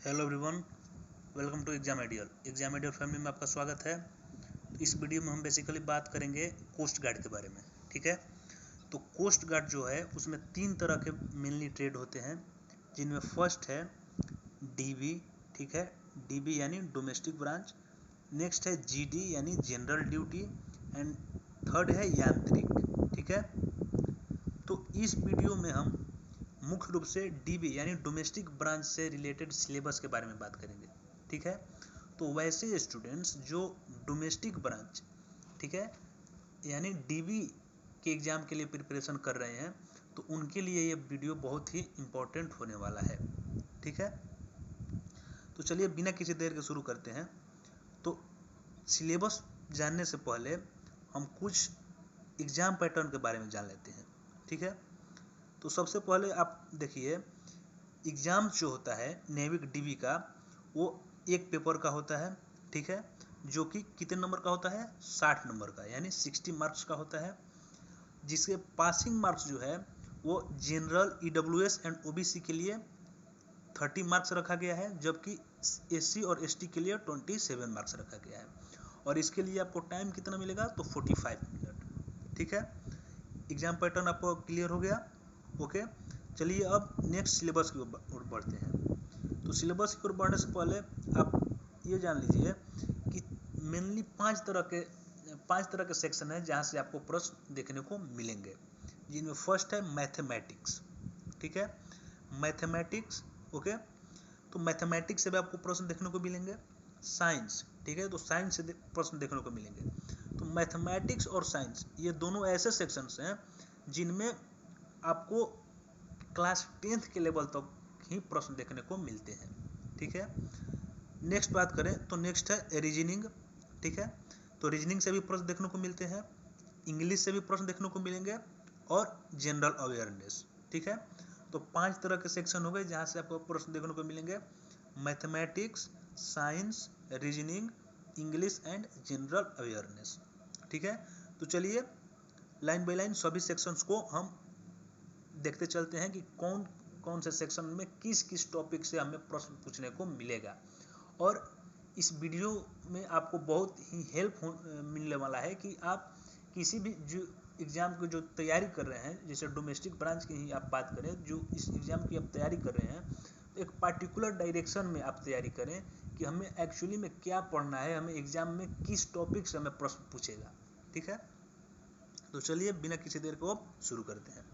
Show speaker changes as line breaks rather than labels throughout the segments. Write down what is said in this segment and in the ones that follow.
Hello everyone, welcome to exam ideal family में आपका स्वागत है। तो इस वीडियो में हम बेसिकली बात करेंगे कोस्ट गार्ड के बारे में। ठीक है, तो कोस्ट गार्ड जो है उसमें 3 तरह के मेनली ट्रेड होते हैं, जिनमें फर्स्ट है डीबी। ठीक है, डीबी यानी डोमेस्टिक ब्रांच। नेक्स्ट है जीडी यानी जनरल ड्यूटी, एंड थर्ड है यांत्रिक। ठीक है, तो इस वीडियो में हम मुख्य रूप से डीबी यानी डोमेस्टिक ब्रांच से रिलेटेड सिलेबस के बारे में बात करेंगे। ठीक है, तो वैसे स्टूडेंट्स जो डोमेस्टिक ब्रांच, ठीक है, यानी डीबी के एग्ज़ाम के लिए प्रिपरेशन कर रहे हैं, तो उनके लिए ये वीडियो बहुत ही इम्पोर्टेंट होने वाला है। ठीक है, तो चलिए बिना किसी देर के शुरू करते हैं। तो सिलेबस जानने से पहले हम कुछ एग्ज़ाम पैटर्न के बारे में जान लेते हैं। ठीक है, तो सबसे पहले आप देखिए, एग्ज़ाम जो होता है नेविक डीबी का, वो एक पेपर का होता है। ठीक है, जो कि कितने नंबर का होता है, 60 नंबर का, यानी 60 मार्क्स का होता है, जिसके पासिंग मार्क्स जो है वो जनरल, ईडब्ल्यूएस एंड ओबीसी के लिए 30 मार्क्स रखा गया है, जबकि एससी और एसटी के लिए 27 मार्क्स रखा गया है। और इसके लिए आपको टाइम कितना मिलेगा, तो 45 मिनट। ठीक है, एग्जाम पैटर्न आपको क्लियर हो गया। ओके, चलिए अब नेक्स्ट सिलेबस की ओर बढ़ते हैं। तो सिलेबस की ओर बढ़ने से पहले आप ये जान लीजिए कि मेनली 5 तरह के सेक्शन है जहाँ से आपको प्रश्न देखने को मिलेंगे, जिनमें फर्स्ट है मैथमेटिक्स। ठीक है, मैथमेटिक्स। ओके, तो मैथमेटिक्स से भी आपको प्रश्न देखने को मिलेंगे। साइंस, ठीक है, तो साइंस से प्रश्न देखने को मिलेंगे। तो मैथमेटिक्स और साइंस ये दोनों ऐसे सेक्शंस हैं जिनमें आपको क्लास 10th के लेवल तक ही प्रश्न देखने को मिलते हैं। ठीक है, नेक्स्ट बात करें तो नेक्स्ट है रीजनिंग। ठीक है, तो रीजनिंग से भी प्रश्न देखने को मिलते हैं, इंग्लिश से भी प्रश्न देखने को मिलेंगे, और जनरल अवेयरनेस। ठीक है, तो 5 तरह के सेक्शन हो गए जहाँ से आपको प्रश्न देखने को मिलेंगे: mathematics, science, reasoning, English and general awareness. ठीक है, तो चलिए लाइन बाय लाइन सभी सेक्शंस को हम देखते चलते हैं कि कौन कौन से सेक्शन में किस किस टॉपिक से हमें प्रश्न पूछने को मिलेगा। और इस वीडियो में आपको बहुत ही हेल्प मिलने वाला है कि आप किसी भी जो एग्ज़ाम की जो तैयारी कर रहे हैं, जैसे डोमेस्टिक ब्रांच की ही आप बात करें, जो इस एग्ज़ाम की आप तैयारी कर रहे हैं, तो एक पार्टिकुलर डायरेक्शन में आप तैयारी करें कि हमें एक्चुअली में क्या पढ़ना है, हमें एग्ज़ाम में किस टॉपिक से हमें प्रश्न पूछेगा। ठीक है, तो चलिए बिना किसी देर को अब शुरू करते हैं।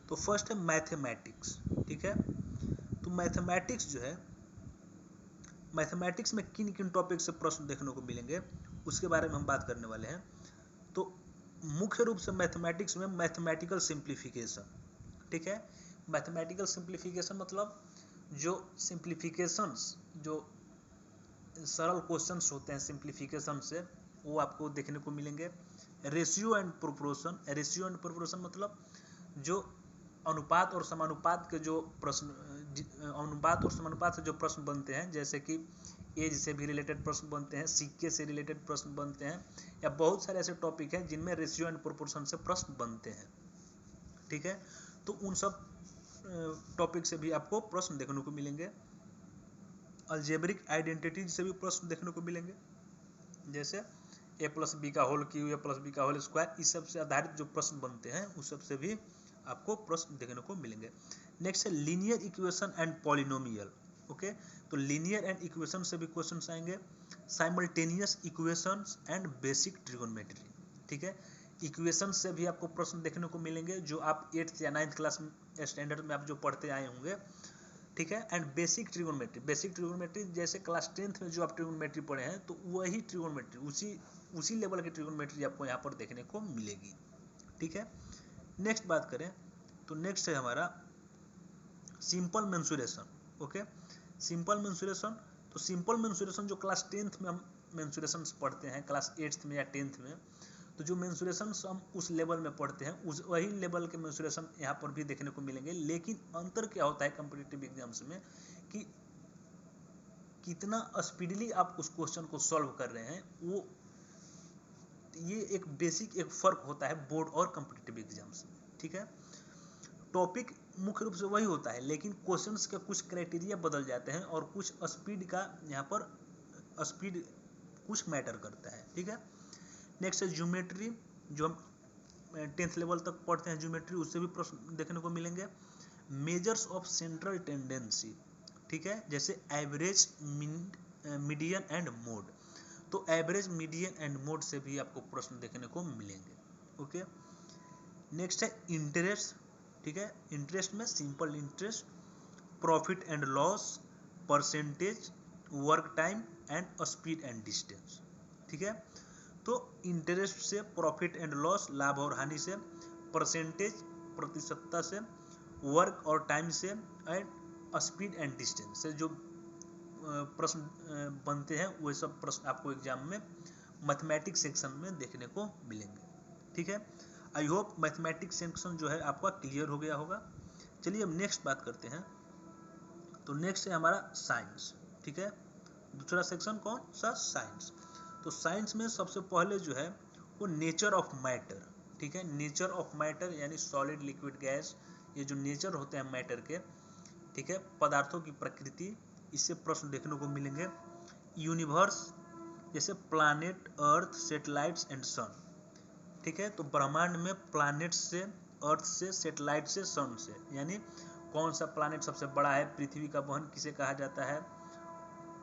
तो फर्स्ट है मैथमेटिक्स। ठीक है, तो मैथमेटिक्स जो है, मैथमेटिक्स में किन किन टॉपिक से प्रश्न देखने को मिलेंगे उसके बारे में हम बात करने वाले हैं। तो मुख्य रूप से मैथमेटिक्स में मैथमेटिकल सिंप्लीफिकेशन। ठीक है, मैथमेटिकल सिंप्लीफिकेशन मतलब जो सिंप्लीफिकेशंस, जो सरल क्वेश्चंस होते हैं सिंप्लीफिकेशन से, वो आपको देखने को मिलेंगे। Ratio and proportion, ratio and proportion मतलब जो अनुपात और समानुपात के जो प्रश्न, अनुपात और समानुपात से जो प्रश्न बनते हैं, जैसे कि एज से भी रिलेटेड प्रश्न बनते हैं, सिक्के से रिलेटेड प्रश्न बनते हैं, या बहुत सारे ऐसे टॉपिक हैं जिनमें रेशियो एंड प्रोपोर्शन से प्रश्न बनते हैं। ठीक है, तो उन सब टॉपिक से भी आपको प्रश्न देखने को मिलेंगे। अलजेब्रिक आइडेंटिटीज से भी प्रश्न देखने को मिलेंगे, जैसे ए प्लस बी का होल क्यूब, ए प्लस बी का होल स्क्वायर, इस सब से आधारित जो प्रश्न बनते हैं उस सब से भी आपको प्रश्न देखने को मिलेंगे। नेक्स्ट है linear equation and polynomial. Okay, तो लीनियर एंड इक्वेशन से भी क्वेश्चन आएंगे। Simultaneous equations and basic trigonometry. ठीक है, इक्वेशन से भी आपको प्रश्न देखने को मिलेंगे, जो आप 8th या 9th क्लास स्टैंडर्ड में आप जो पढ़ते आए होंगे। ठीक है, and basic trigonometry, basic trigonometry जैसे क्लास 10th में जो आप ट्रिगोनोमेट्री पढ़े हैं, तो वही ट्रिगोनोमेट्री, उसी लेवल की ट्रिगोनोमेट्री आपको यहाँ पर देखने को मिलेगी। ठीक है, नेक्स्ट बात करें तो नेक्स्ट है हमारा simple mensuration. Okay, simple mensuration, तो सिंपल मेंसुरेशन जो क्लास 10th में हम मेंसुरेशन पढ़ते हैं, क्लास 8th में या 10th में, तो जो मेंसुरेशन हम उस लेवल में पढ़ते हैं, उस वही लेवल के मेंसुरेशन यहाँ पर भी देखने को मिलेंगे। लेकिन अंतर क्या होता है कॉम्पिटिटिव एग्जाम्स में, कि कितना स्पीडली आप उस क्वेश्चन को सॉल्व कर रहे हैं, वो ये एक बेसिक एक फ़र्क होता है बोर्ड और कॉम्पिटिटिव एग्जाम्स में। ठीक है, टॉपिक मुख्य रूप से वही होता है, लेकिन क्वेश्चंस के कुछ क्राइटेरिया बदल जाते हैं और कुछ स्पीड का यहाँ पर स्पीड कुछ मैटर करता है, ठीक है। नेक्स्ट है ज्योमेट्री, जो हम 10th लेवल तक पढ़ते हैं ज्योमेट्री, उससे भी प्रश्न देखने को मिलेंगे। मेजर्स ऑफ सेंट्रल टेंडेंसी, ठीक है, जैसे एवरेज, मीडियन एंड मोड। तो एवरेज, मीडियन एंड मोड से भी आपको प्रश्न देखने को मिलेंगे, ओके। नेक्स्ट है इंटरेस्ट, ठीक है। इंटरेस्ट में simple interest, profit and loss, percentage, work time and speed and distance, ठीक है। तो इंटरेस्ट से, प्रॉफिट एंड लॉस लाभ और हानि से, परसेंटेज प्रतिशतता से, वर्क और टाइम से, एंड स्पीड एंड डिस्टेंस से जो प्रश्न बनते हैं वो सब प्रश्न आपको एग्जाम में मैथमेटिक्स सेक्शन में देखने को मिलेंगे, ठीक है। आई होप मैथमेटिक्स सेक्शन जो है आपका क्लियर हो गया होगा। चलिए अब नेक्स्ट बात करते हैं। तो नेक्स्ट है हमारा साइंस, ठीक है। दूसरा सेक्शन कौन सा? साइंस। तो साइंस में सबसे पहले जो है वो नेचर ऑफ मैटर, ठीक है। नेचर ऑफ मैटर यानी सॉलिड, लिक्विड, गैस, ये जो नेचर होते हैं मैटर के, ठीक है, पदार्थों की प्रकृति, इससे प्रश्न देखने को मिलेंगे। यूनिवर्स, जैसे प्लैनेट, अर्थ, सैटेलाइट्स एंड सन, ठीक है। तो ब्रह्मांड में प्लैनेट से, अर्थ से, सैटेलाइट से, सन से, यानी कौन सा प्लैनेट सबसे बड़ा है, पृथ्वी का बहन किसे कहा जाता है,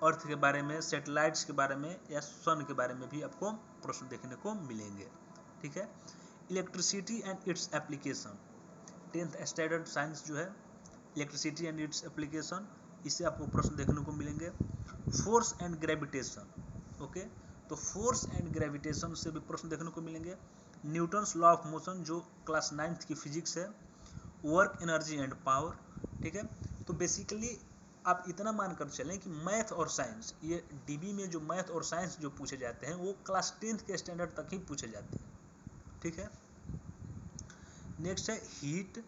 अर्थ के बारे में, सैटेलाइट्स के बारे में या सन के बारे में भी आपको प्रश्न देखने को मिलेंगे, ठीक है। Electricity and its application, 10th standard science जो है, इलेक्ट्रिसिटी एंड इट्स एप्लीकेशन, इससे आपको प्रश्न देखने को मिलेंगे। फोर्स एंड ग्रेविटेशन, ओके, तो फोर्स एंड ग्रेविटेशन से भी प्रश्न देखने को मिलेंगे। न्यूटन्स लॉ ऑफ मोशन जो क्लास 9th की फिजिक्स है। वर्क, एनर्जी एंड पावर, ठीक है। तो बेसिकली आप इतना मानकर चलें कि मैथ और साइंस, ये डीबी में जो मैथ और साइंस जो पूछे जाते हैं वो क्लास 10th के स्टैंडर्ड तक ही पूछे जाते हैं, ठीक है। नेक्स्ट है heat,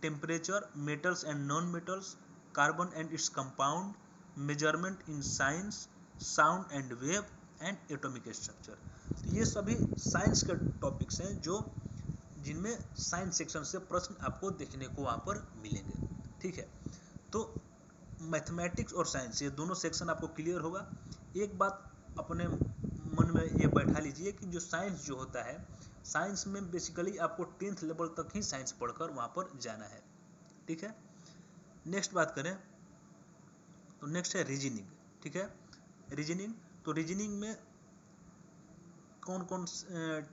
temperature, metals and non metals, carbon and its compound, measurement in science, sound and wave and atomic structure. तो ये सभी साइंस के टॉपिक्स हैं जो जिनमें साइंस सेक्शन से प्रश्न आपको देखने को वहाँ पर मिलेंगे, ठीक है। तो मैथमेटिक्स और साइंस ये दोनों सेक्शन आपको क्लियर होगा। एक बात अपने मन में ये बैठा लीजिए कि जो साइंस जो होता है, साइंस में बेसिकली आपको 10th लेवल तक ही साइंस पढ़कर वहाँ पर जाना है, ठीक है। नेक्स्ट बात करें तो नेक्स्ट है रीजनिंग, ठीक है। रीजनिंग, तो रीजनिंग में कौन कौन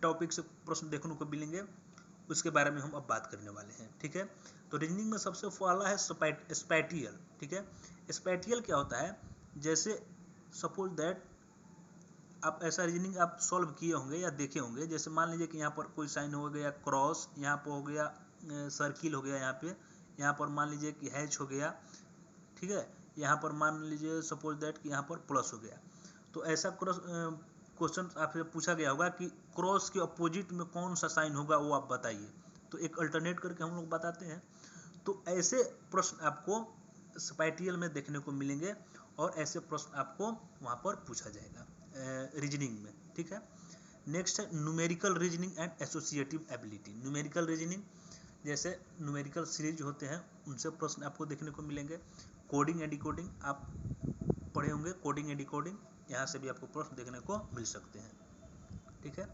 टॉपिक से प्रश्न देखने को मिलेंगे उसके बारे में हम अब बात करने वाले हैं, ठीक है। तो रीजनिंग में सबसे पहला है स्पैटियल, ठीक है। स्पैटियल क्या होता है? जैसे सपोज दैट आप ऐसा रीजनिंग आप सॉल्व किए होंगे या देखे होंगे, जैसे मान लीजिए कि यहाँ पर कोई साइन हो गया क्रॉस, यहाँ पर हो गया सर्किल हो गया, यहाँ पर मान लीजिए कि हैच हो गया, ठीक है। यहाँ पर मान लीजिए सपोज दैट कि यहाँ पर प्लस हो गया। तो ऐसा क्वेश्चन आपसे पूछा गया होगा कि क्रॉस के अपोजिट में कौन सा साइन होगा वो आप बताइए, तो एक अल्टरनेट करके हम लोग बताते हैं। तो ऐसे प्रश्न आपको स्पैटियल में देखने को मिलेंगे और ऐसे प्रश्न आपको वहाँ पर पूछा जाएगा रीजनिंग में, ठीक है। नेक्स्ट है numerical reasoning and associative ability. Numerical reasoning जैसे न्यूमेरिकल सीरीज होते हैं उनसे प्रश्न आपको देखने को मिलेंगे। कोडिंग एंड डिकोडिंग आप पढ़े होंगे, कोडिंग एंड डिकोडिंग, यहाँ से भी आपको प्रश्न देखने को मिल सकते हैं, ठीक है।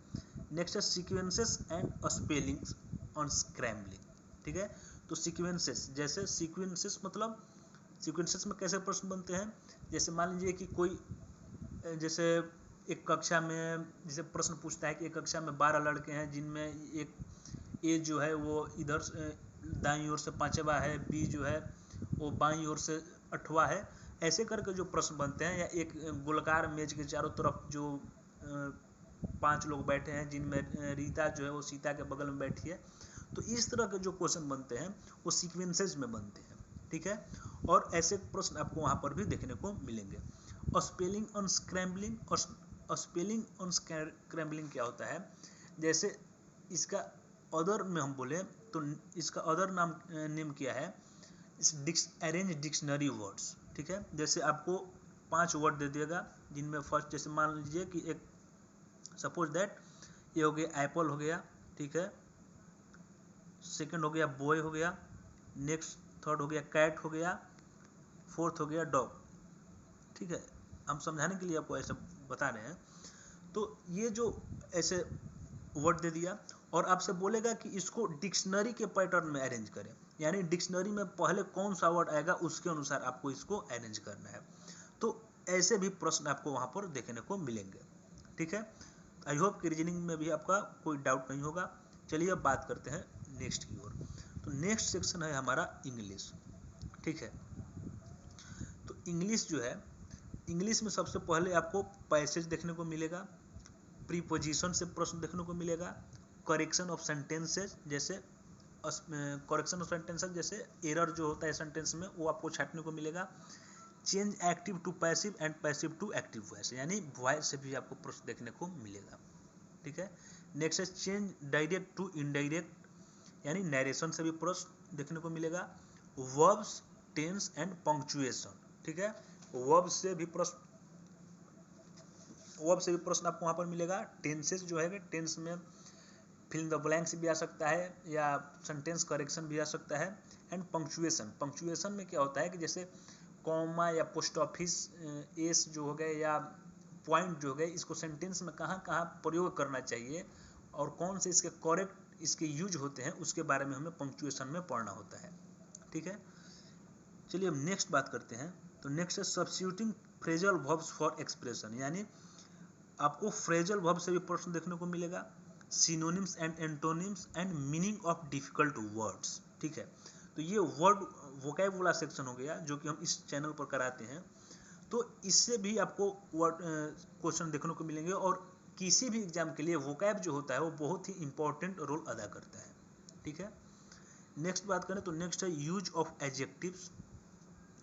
नेक्स्ट है sequences and spellings on scrambling, ठीक है। तो सीक्वेंसेस, जैसे सीक्वेंसेस मतलब सीक्वेंसेस में कैसे प्रश्न बनते हैं, जैसे मान लीजिए कि कोई जैसे एक कक्षा में जैसे प्रश्न पूछता है कि एक कक्षा में 12 लड़के हैं जिनमें एक ए जो है वो इधर दाईं ओर से 5वां है, बी जो है वो बाईं ओर से 8वां है, ऐसे करके जो प्रश्न बनते हैं। या एक गोलाकार मेज के चारों तरफ जो 5 लोग बैठे हैं जिनमें रीता जो है वो सीता के बगल में बैठी है, तो इस तरह के जो क्वेश्चन बनते हैं वो सीक्वेंसेस में बनते हैं, ठीक है। और ऐसे प्रश्न आपको वहाँ पर भी देखने को मिलेंगे। स्पेलिंग ऑन स्क्रैम्बलिंग, और स्पेलिंग ऑन स्क्रैम्बलिंग क्या होता है, जैसे इसका अदर में हम बोले तो इसका अदर नेम क्या है, अरेंज डिक्शनरी वर्ड्स, ठीक है। जैसे आपको 5 वर्ड दे देगा जिनमें फर्स्ट जैसे मान लीजिए कि एक सपोज दैट ये हो गया एप्पल हो गया, ठीक है। सेकंड हो गया बॉय हो गया, नेक्स्ट थर्ड हो गया कैट हो गया, फोर्थ हो गया डॉग। ठीक है, हम समझाने के लिए आपको ऐसा बता रहे हैं। तो ये जो ऐसे वर्ड दे दिया और आपसे बोलेगा कि इसको डिक्शनरी के पैटर्न में अरेंज करें, यानी डिक्शनरी में पहले कौन सा वर्ड आएगा उसके अनुसार आपको इसको अरेंज करना है। तो ऐसे भी प्रश्न आपको वहां पर देखने को मिलेंगे। ठीक है, आई होप कि रीजनिंग में भी आपका कोई डाउट नहीं होगा। चलिए अब बात करते हैं नेक्स्ट की ओर। तो नेक्स्ट सेक्शन है हमारा इंग्लिश। ठीक है, तो इंग्लिश जो है, इंग्लिश में सबसे पहले आपको पैसेज देखने को मिलेगा, प्रीपोजिशन से प्रश्न देखने को मिलेगा, करेक्शन ऑफ सेंटेंसेज, जैसे करेक्शन ऑफ सेंटेंसेज जैसे एरर जो होता है सेंटेंस में वो आपको छाटने को मिलेगा, change active to passive and passive to active voice, यानी वॉइस से भी आपको प्रश्न देखने को मिलेगा। ठीक है, नेक्स्ट है चेंज डायरेक्ट टू इनडायरेक्ट, यानी नरेशन से भी प्रश्न देखने को मिलेगा, वर्ब्स, टेंस एंड पंक्चुएशन। ठीक है, वर्ब से भी प्रश्न आपको वहां पर मिलेगा। टेंसेस जो है, टेंस में फिल इन द ब्लैंक्स भी आ सकता है या सेंटेंस करेक्शन भी आ सकता है। एंड पंक्चुएशन, पंक्चुएशन में क्या होता है कि जैसे कॉमा या पोस्ट ऑफिस एस जो हो गए या पॉइंट जो हो गए, इसको सेंटेंस में कहाँ कहाँ प्रयोग करना चाहिए और कौन से इसके करेक्ट इसके यूज होते हैं, उसके बारे में हमें पंक्चुएशन में पढ़ना होता है। ठीक है, चलिए अब नेक्स्ट बात करते हैं। तो नेक्स्ट है substituting phrasal verbs for expression, यानी आपको फ्रेजल वर्ब से भी प्रश्न देखने को मिलेगा, synonyms and antonyms and meaning of difficult words. ठीक है, तो ये वर्ड वोकैब वाला सेक्शन हो गया जो कि हम इस चैनल पर कराते हैं। तो इससे भी आपको वर्ड क्वेश्चन देखने को मिलेंगे और किसी भी एग्जाम के लिए वोकैब जो होता है वो बहुत ही इंपॉर्टेंट रोल अदा करता है। ठीक है, नेक्स्ट बात करें तो नेक्स्ट है यूज ऑफ एडजेक्टिव्स,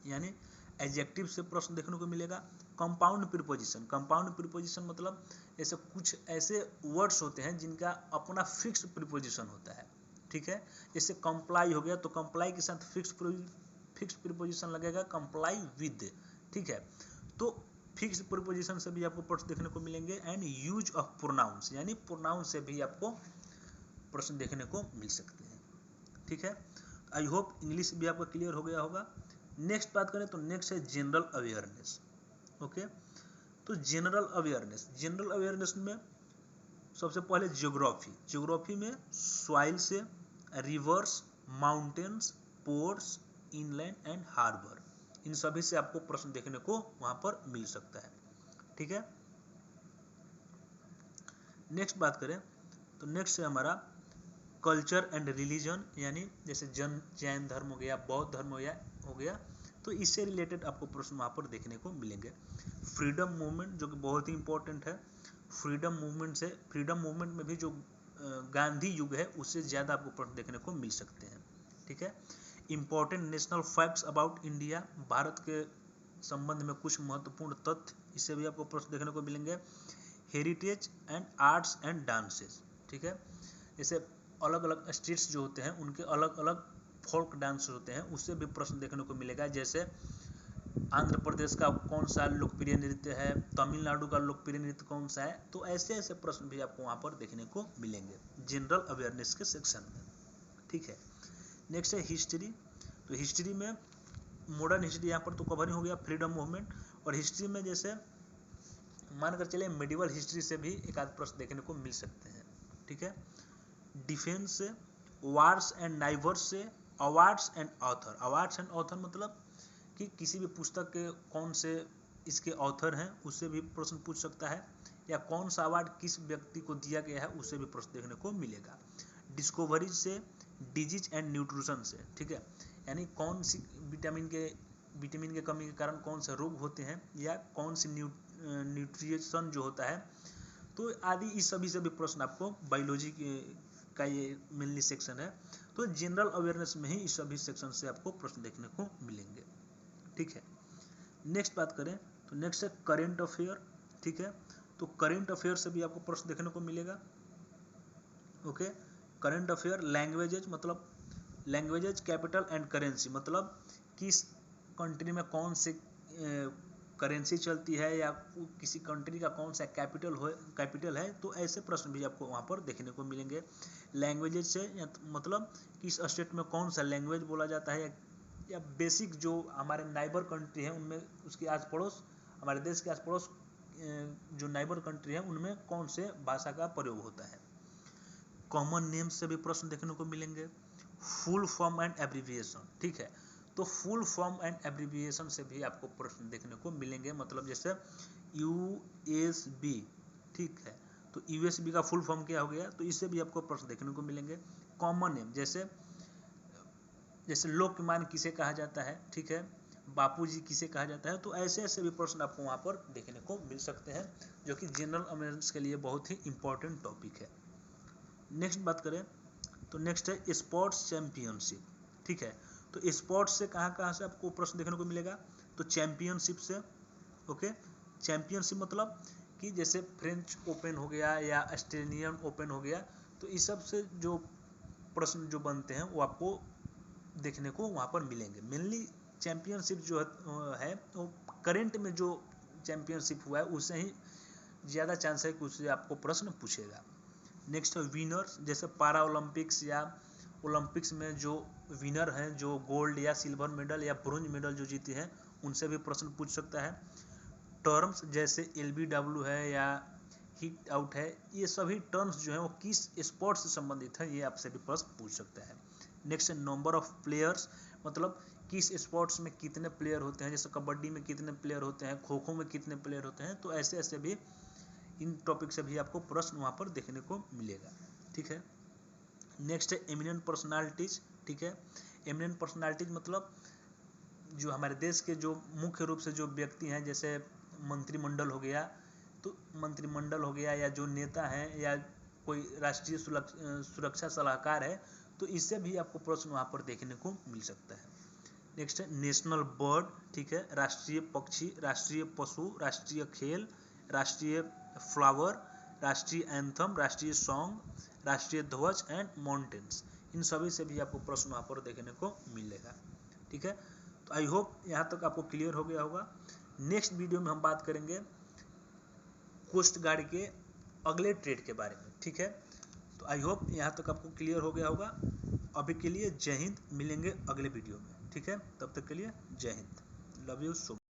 यानी एडजेक्टिव से प्रश्न देखने को मिलेगा। कंपाउंड प्रीपोजिशन, कंपाउंड प्रीपोजिशन मतलब ऐसे कुछ ऐसे वर्ड्स होते हैं जिनका अपना फिक्स प्रीपोजिशन होता है। ठीक है, जैसे कंप्लाई हो गया तो कंप्लाई के साथ फिक्स प्रीपोजिशन लगेगा, कंप्लाई विद। ठीक है, तो फिक्स प्रीपोजिशन से भी आपको प्रश्न देखने को मिलेंगे। एंड यूज ऑफ प्रोनाउंस, यानी प्रोनाउन से भी आपको प्रश्न देखने को मिल सकते हैं। ठीक है, आई होप इंग्लिश भी आपका क्लियर हो गया होगा। नेक्स्ट बात करें तो नेक्स्ट है जनरल अवेयरनेस। ओके, तो जनरल अवेयरनेस में सबसे पहले ज्योग्राफी, ज्योग्राफी में सॉइल से, rivers, mountains, ports, inland and harbour, इन सभी से आपको प्रश्न देखने को वहां पर मिल सकता है। ठीक है, नेक्स्ट बात करें तो नेक्स्ट है हमारा कल्चर एंड रिलीजन, यानी जैसे जैन धर्म हो गया, बौद्ध धर्म हो गया, तो इससे रिलेटेड आपको प्रश्न वहां पर देखने को मिलेंगे। फ्रीडम मूवमेंट जो कि बहुत ही इंपॉर्टेंट है, फ्रीडम मूवमेंट में भी जो गांधी युग है उससे ज़्यादा आपको प्रश्न देखने को मिल सकते हैं। ठीक है, important national facts about India, Bharat के संबंध में कुछ महत्वपूर्ण तथ्य, इससे भी आपको प्रश्न देखने को मिलेंगे। Heritage and arts and dances, ठीक है, जैसे अलग अलग स्टेट्स जो होते हैं उनके अलग अलग फोल्क डांस होते हैं, उससे भी प्रश्न देखने को मिलेगा। जैसे आंध्र प्रदेश का कौन सा लोकप्रिय नृत्य है, तमिलनाडु का लोकप्रिय नृत्य कौन सा है, तो ऐसे ऐसे प्रश्न भी आपको वहाँ पर देखने को मिलेंगे जनरल अवेयरनेस के सेक्शन में। ठीक है, नेक्स्ट है हिस्ट्री। तो हिस्ट्री में मॉडर्न हिस्ट्री यहाँ पर तो कवर ही हो गया, फ्रीडम मूवमेंट। और हिस्ट्री में जैसे मानकर चले मेडिवल हिस्ट्री से भी एक आध प्रश्न देखने को मिल सकते हैं। ठीक है, डिफेंस से, वार्स एंड नाइवर्स से, awards and author. Awards and author मतलब कि किसी भी पुस्तक के कौन से इसके ऑथर हैं उससे भी प्रश्न पूछ सकता है, या कौन सा अवार्ड किस व्यक्ति को दिया गया है उससे भी प्रश्न देखने को मिलेगा। डिस्कवरीज से, डिजीज एंड न्यूट्रिशन से, ठीक है, यानी कौन सी विटामिन के कमी के कारण कौन से रोग होते हैं, या कौन सी न्यूट्रिशन जो होता है, तो आदि इस सभी से भी प्रश्न आपको बायोलॉजी का ये मेनली सेक्शन है, तो जनरल अवेयरनेस में ही इस सभी सेक्शन से आपको प्रश्न देखने को मिलेंगे। ठीक है, नेक्स्ट बात करें तो नेक्स्ट है करेंट अफेयर। ठीक है, तो करेंट अफेयर से भी आपको प्रश्न देखने को मिलेगा। ओके, करेंट अफेयर, लैंग्वेजेज मतलब लैंग्वेजेज, कैपिटल एंड करेंसी मतलब किस कंट्री में कौन से करेंसी चलती है या किसी कंट्री का कौन सा कैपिटल है, तो ऐसे प्रश्न भी आपको वहाँ पर देखने को मिलेंगे। लैंग्वेजेज से मतलब किस स्टेट में कौन सा लैंग्वेज बोला जाता है, या बेसिक जो हमारे नाइबर कंट्री है उनमें उसके आस पड़ोस, हमारे देश के आस पड़ोस जो नाइबर कंट्री है उनमें कौन से भाषा का प्रयोग होता है। कॉमन नेम से भी प्रश्न देखने को मिलेंगे। फुल फॉर्म एंड एब्रीविएशन, ठीक है, तो फुल फॉर्म एंड एब्रीविएशन से भी आपको प्रश्न देखने को मिलेंगे। मतलब जैसे USB, ठीक है, तो USB का फुल फॉर्म क्या हो गया, तो इससे भी आपको प्रश्न देखने को मिलेंगे। कॉमन नेम जैसे लोकमान किसे कहा जाता है, ठीक है, बापूजी किसे कहा जाता है, तो ऐसे ऐसे भी प्रश्न आपको वहाँ पर देखने को मिल सकते हैं, जो कि जनरल अवेयरनेस के लिए बहुत ही इंपॉर्टेंट टॉपिक है। नेक्स्ट बात करें तो नेक्स्ट है स्पोर्ट्स चैंपियनशिप, ठीक है, तो स्पोर्ट्स से कहाँ से आपको प्रश्न देखने को मिलेगा, तो चैंपियनशिप से। ओके, चैंपियनशिप मतलब कि जैसे फ्रेंच ओपन हो गया या ऑस्ट्रेलियन ओपन हो गया, तो इस सब से जो प्रश्न जो बनते हैं वो आपको देखने को वहाँ पर मिलेंगे। मेनली चैंपियनशिप जो है वो करेंट में जो चैंपियनशिप हुआ है उससे ही ज़्यादा चांस है कि उससे आपको प्रश्न पूछेगा। नेक्स्ट है विनर्स, जैसे पारा ओलंपिक्स या ओलंपिक्स में जो विनर हैं, जो गोल्ड या सिल्वर मेडल या ब्रोंज मेडल जो जीते हैं, उनसे भी प्रश्न पूछ सकता है। टर्म्स जैसे LBW है या हिट आउट है, ये सभी टर्म्स जो हैं वो किस स्पोर्ट से संबंधित है, ये आपसे भी प्रश्न पूछ सकता है। नेक्स्ट है नंबर ऑफ प्लेयर्स, मतलब किस स्पोर्ट्स में कितने प्लेयर होते हैं, जैसे कबड्डी में कितने प्लेयर होते हैं, खो खो में कितने प्लेयर होते हैं, तो ऐसे ऐसे भी इन टॉपिक से भी आपको प्रश्न वहाँ पर देखने को मिलेगा, ठीक है। नेक्स्ट है एमिनेंट पर्सनालिटीज, ठीक है, एमिनेंट पर्सनालिटीज मतलब जो हमारे देश के जो मुख्य रूप से जो व्यक्ति हैं, जैसे मंत्रिमंडल हो गया, तो मंत्रिमंडल हो गया या जो नेता हैं या कोई राष्ट्रीय सुरक्षा सलाहकार है, तो इससे भी आपको प्रश्न वहाँ पर देखने को मिल सकता है। नेक्स्ट है नेशनल बर्ड, ठीक है, राष्ट्रीय पक्षी, राष्ट्रीय पशु, राष्ट्रीय खेल, राष्ट्रीय फ्लावर, राष्ट्रीय एंथम, राष्ट्रीय सॉन्ग, राष्ट्रीय ध्वज एंड माउंटेन्स, इन सभी से भी आपको प्रश्न वहाँ पर देखने को मिलेगा, ठीक है। तो आई होप यहाँ तक आपको क्लियर हो गया होगा। नेक्स्ट वीडियो में हम बात करेंगे कोस्ट गार्ड के अगले ट्रेड के बारे में, ठीक है। तो आई होप यहाँ तक आपको क्लियर हो गया होगा। अभी के लिए जय हिंद, मिलेंगे अगले वीडियो में, ठीक है, तब तक के लिए जय Hind, love you so much.